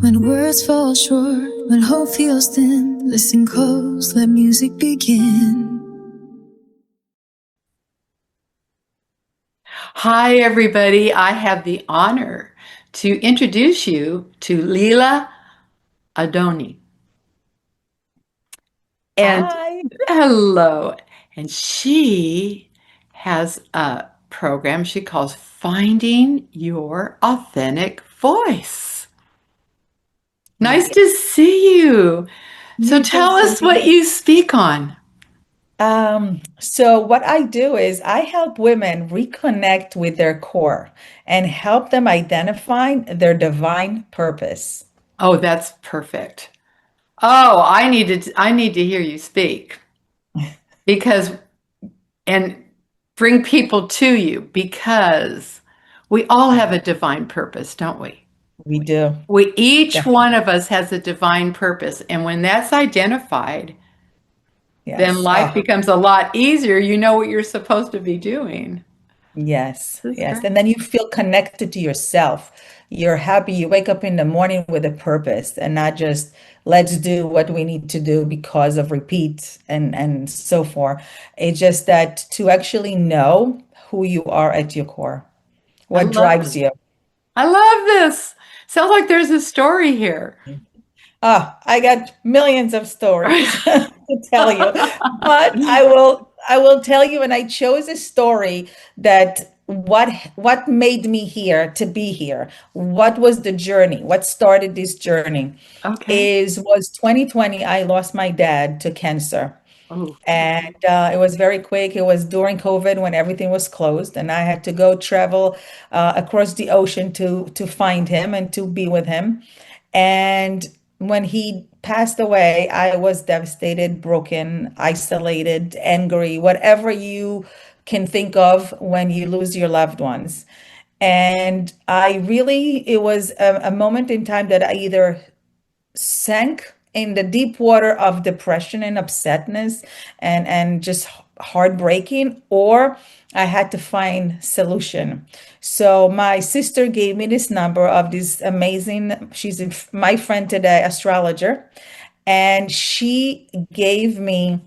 When words fall short, when hope feels thin, listen close, let music begin. Hi, everybody. I have the honor to introduce you to Lilach Adoni. And Hi. hello. And she has a program she calls Finding Your Authentic Voice. Nice Yeah. to see you. So You too, tell us what Cynthia. you speak on. So what I do is I help women reconnect with their core and help them identify their divine purpose. Oh, that's perfect. Oh, I need to hear you speak because and bring people to you because we all have a divine purpose, don't we? We do, We each one definitely. of us has a divine purpose, and when that's identified, then Yes. life Oh, becomes a lot easier. You know what you're supposed to be doing. yes, This is yes. great. And then you feel connected to yourself. You're happy. You wake up in the morning with a purpose and not just let's do what we need to do because of repeat and so forth. It's just that to actually know who you are at your core, I what love drives this. you. I love this. Sounds like there's a story here. I got millions of stories to tell you, but I will tell you, and I chose a story that what made me here to be here. What was the journey? What started this journey Okay. is was 2020. I lost my dad to cancer. Oh, And it was very quick. It was during COVID when everything was closed, and I had to go travel across the ocean to find him and to be with him. And when he passed away, I was devastated, broken, isolated, angry, whatever you can think of when you lose your loved ones. And it was a moment in time that I either sank in the deep water of depression and upsetness and just heartbreaking, or I had to find solution. So my sister gave me this number of this amazing, my friend today, astrologer, and she gave me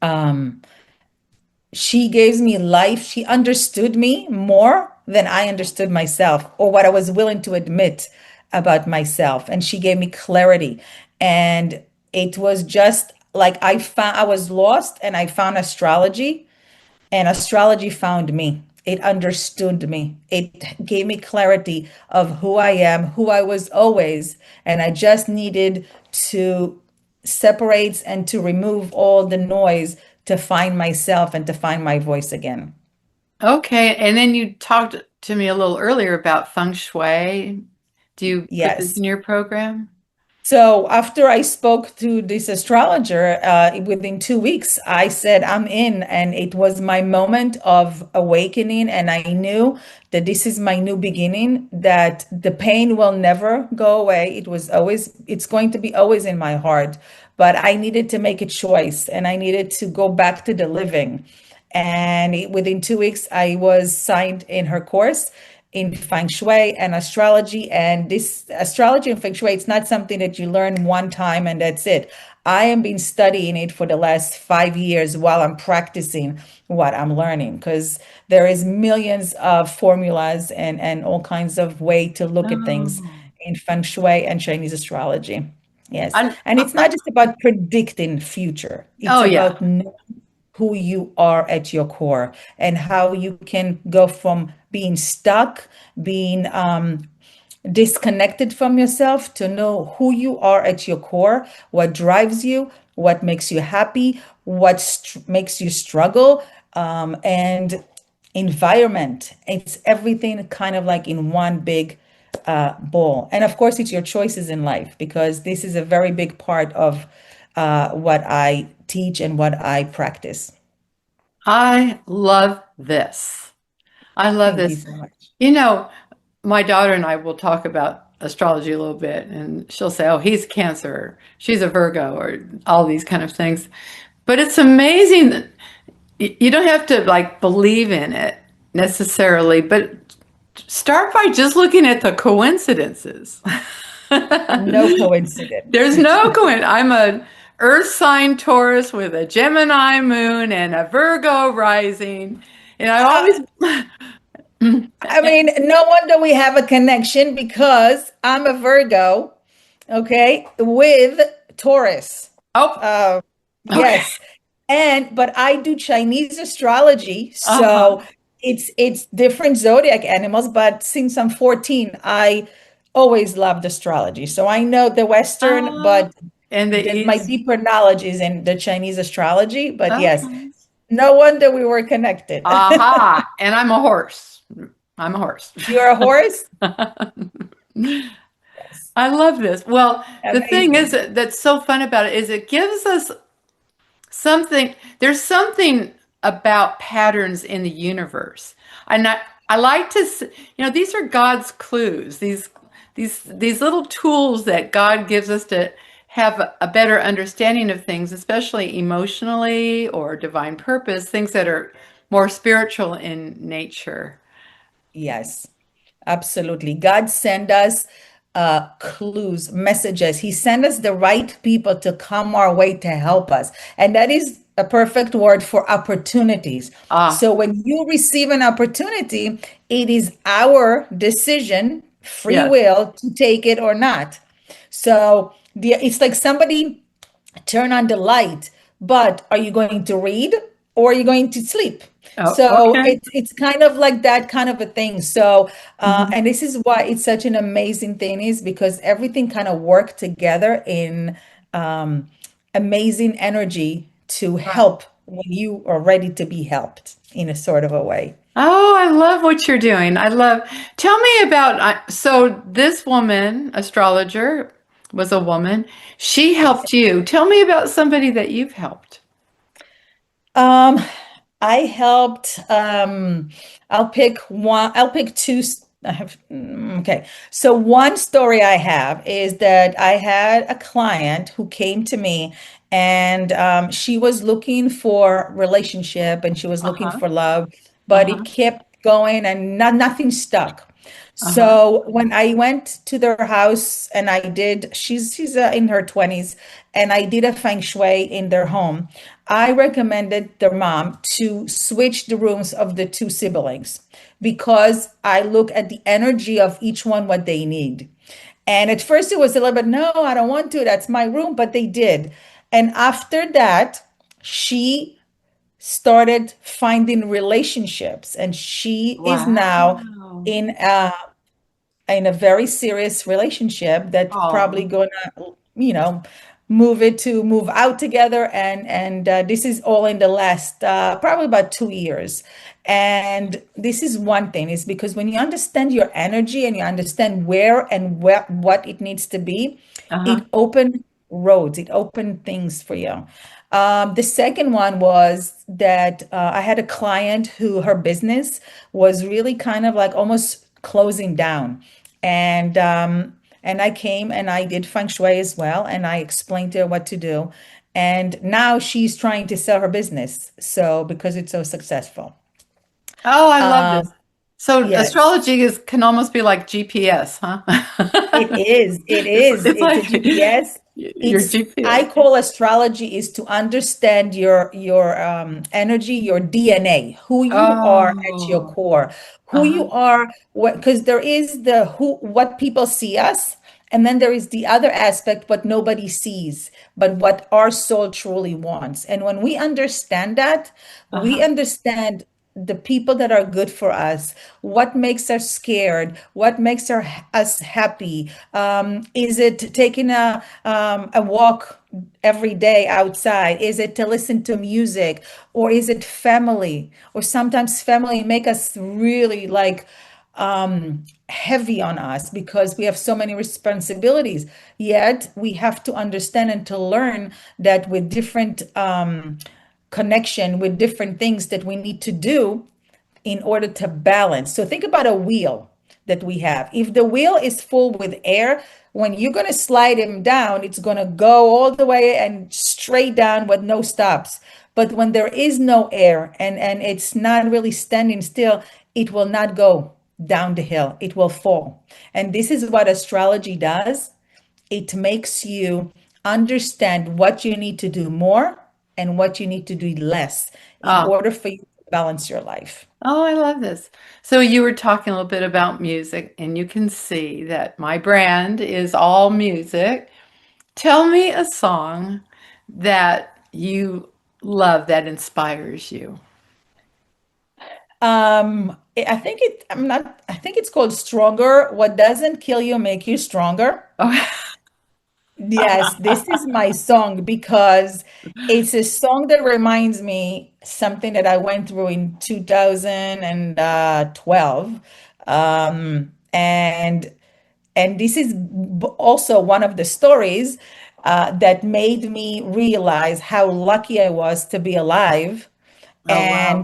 life. She understood me more than I understood myself or what I was willing to admit about myself. And she gave me clarity. And it was just like I was lost and I found astrology, and astrology found me. It understood me. It gave me clarity of who I am, who I was always. And I just needed to separate and to remove all the noise to find myself and to find my voice again. okay. And then you talked to me a little earlier about feng shui. Do you put this Yes. in your program? So after I spoke to this astrologer, within 2 weeks, I said, I'm in. And it was my moment of awakening. And I knew that this is my new beginning, that the pain will never go away. It's going to be always in my heart. But I needed to make a choice and I needed to go back to the living. And within 2 weeks, I was signed in her course in feng shui and astrology. And this astrology and feng shui, it's not something that you learn one time and that's it. I have been studying it for the last 5 years while I'm practicing what I'm learning, because there is millions of formulas and all kinds of way to look at things Oh, in feng shui and Chinese astrology. Yes. I, And it's not just about predicting future. It's oh yeah. about knowing who you are at your core and how you can go from being stuck, being disconnected from yourself, to know who you are at your core, what drives you, what makes you happy, makes you struggle, and environment. It's everything kind of like in one big bowl. And of course, it's your choices in life, because this is a very big part of what I teach and what I practice. I love this. I love Thank you this. so much. You know, my daughter and I will talk about astrology a little bit, and she'll say, "Oh, he's Cancer, she's a Virgo," or all these kind of things. But it's amazing that you don't have to like believe in it necessarily, but start by just looking at the coincidences. No coincidence. There's no coincidence. I'm a Earth sign Taurus with a Gemini moon and a Virgo rising. And I always, I mean, no wonder we have a connection because I'm a Virgo, okay, with Taurus. oh, Uh, okay. yes. But I do Chinese astrology, Uh-huh. so it's different zodiac animals, but since I'm 14, I always loved astrology. So I know the Western, Uh, but and the my East. deeper knowledge is in the Chinese astrology. But yes, Okay. no wonder we were connected. Aha. And I'm a horse. I'm a horse. You're a horse? Yes. I love this. Well, the thing is Amazing. that's so fun about it is it gives us something, there's something about patterns in the universe. And I like to, these are God's clues, these little tools that God gives us to have a better understanding of things, especially emotionally or divine purpose, things that are more spiritual in nature. Yes. Absolutely. God send us clues, messages. He sent us the right people to come our way to help us. And that is a perfect word for opportunities. Ah, So when you receive an opportunity, it is our decision, free yes. will, to take it or not. So it's like somebody turn on the light, but are you going to read or are you going to sleep? Oh, So okay. it's kind of like that kind of a thing. So Mhm. and this is why it's such an amazing thing is because everything kind of worked together in um, amazing energy to help when you are ready to be helped in a sort of a way. Oh, I love what you're doing. Tell me about, so this woman, astrologer, was a woman. She Yes. helped you. Tell me about somebody that you've helped. Um, I helped, I'll pick one, I'll pick two. I have, okay. So one story I have is that I had a client who came to me and she was looking for relationship and she was looking Uh-huh. for love, but it Uh-huh. kept going and nothing stuck. Uh-huh. So when I went to their house and I did, she's in her 20s, and I did a feng shui in their home. I recommended their mom to switch the rooms of the two siblings because I look at the energy of each one, what they need. And at first it was a little bit, no, I don't want to. That's my room, but they did. And after that, she started finding relationships, and she is now Wow. in a very serious relationship that probably Oh. gonna, you know, move out together, and this is all in the last probably about 2 years. And this is one thing is because when you understand your energy and you understand where and what it needs to be, Uh-huh. it open roads, it opened things for you. The second one was that I had a client who her business was really kind of like almost closing down. And I came and I did feng shui as well, and I explained to her what to do. And now she's trying to sell her business. So because it's so successful. Oh, I love this. So Yes, astrology can almost be like GPS, huh? it is. It It's is. it's It's a like GPS. your It's I GPS. call astrology is to understand your energy, your DNA, who you are at your Oh, core, who uh-huh, you are, what because there is the who what people see us, and then there is the other aspect what nobody sees, but what our soul truly wants. And when we understand that, we uh-huh, understand the people that are good for us, what makes us scared, what makes us happy. Is it taking a walk every day outside? Is it to listen to music, or is it family? Or sometimes family make us really like heavy on us because we have so many responsibilities. Yet we have to understand and to learn that with different connection, with different things that we need to do in order to balance. So think about a wheel that we have. If the wheel is full with air, when you're going to slide him down, it's going to go all the way and straight down with no stops. But when there is no air and it's not really standing still, it will not go down the hill. It will fall. And this is what astrology does. it makes you understand what you need to do more and what you need to do less in Ah, order for you to balance your life. oh, I love this. So you were talking a little bit about music, and you can see that my brand is all music. Tell me a song that you love that inspires you. I think I think it's called Stronger. What doesn't kill you make you stronger. Oh, Yes, this is my song because it's a song that reminds me something that I went through in 2012. And this is also one of the stories that made me realize how lucky I was to be alive. oh, wow.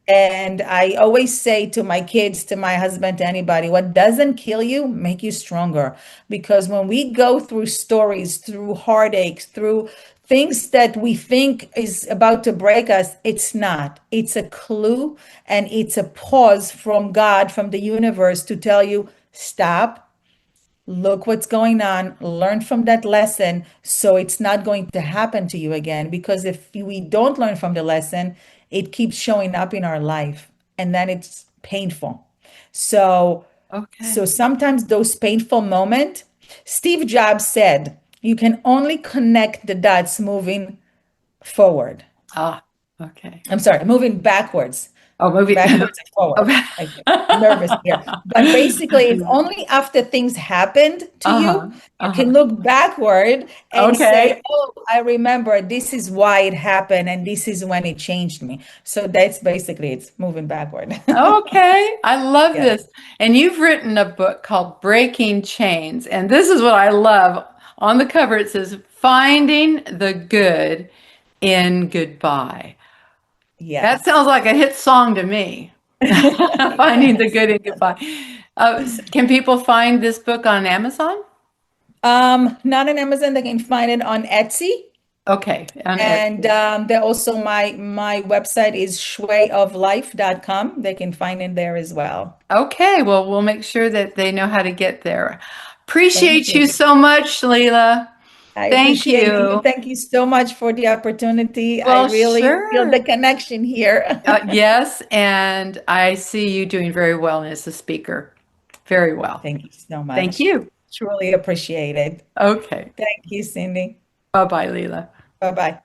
And I always say to my kids, to my husband, to anybody, what doesn't kill you make you stronger. Because when we go through stories, through heartaches, through things that we think is about to break us, it's not. It's a clue and it's a pause from God, from the universe to tell you, stop, look what's going on, learn from that lesson so it's not going to happen to you again. Because if we don't learn from the lesson, it keeps showing up in our life and then it's painful. So, Okay. so sometimes those painful moments, Steve Jobs said, you can only connect the dots moving forward. Ah, okay. I'm sorry, moving backwards, Oh, movie. backwards and forward. Oh, I get nervous here. But basically, it's only after things happened to you, uh-huh. you Uh-huh. can look backward and say, Okay. oh, I remember this is why it happened and this is when it changed me. So that's basically it's moving backward. Okay. I love Yes. this. And you've written a book called Breaking Chains. And this is what I love. On the cover, it says, Finding the Good in Goodbye. That Yes. sounds like a hit song to me. Finding the Yes. Good in Goodbye. Can people find this book on Amazon? Not on Amazon. They can find it on Etsy. Okay. On And Etsy. they're also my website is shwayoflife.com. They can find it there as well. Okay, well, we'll make sure that they know how to get there. Thank Appreciate you you. so much, Leila. I Thank appreciate you. you. Thank you so much for the opportunity. I Well, really feel sure. the connection here. Yes, and I see you doing very well as a speaker. Very well. Thank you so Thank much. you. Truly appreciate it. Okay. Thank you, Cindy. Bye-bye, Leila. Bye bye.